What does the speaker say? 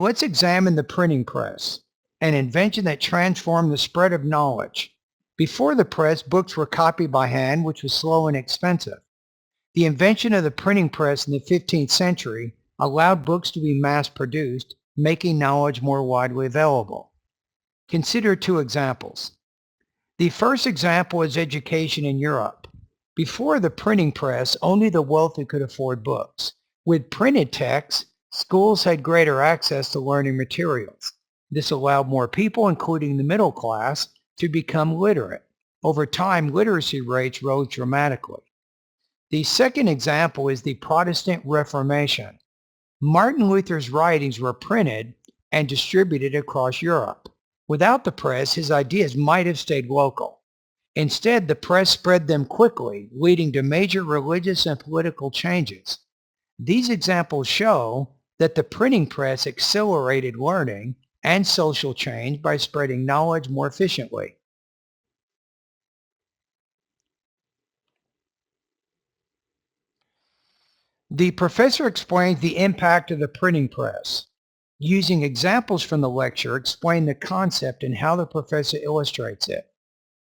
Let's examine the printing press, an invention that transformed the spread of knowledge. Before the press, books were copied by hand, which was slow and expensive. The invention of the printing press in the 15th century allowed books to be mass-produced, making knowledge more widely available. Consider two examples. The first example is education in Europe. Before the printing press, only the wealthy could afford books. With printed text, schools had greater access to learning materials. This allowed more people, including the middle class, to become literate. Over time, literacy rates rose dramatically. The second example is the Protestant Reformation. Martin Luther's writings were printed and distributed across Europe. Without the press, his ideas might have stayed local. Instead, the press spread them quickly, leading to major religious and political changes. These examples show that the printing press accelerated learning and social change by spreading knowledge more efficiently. The professor explains the impact of the printing press. Using examples from the lecture, explain the concept and how the professor illustrates it.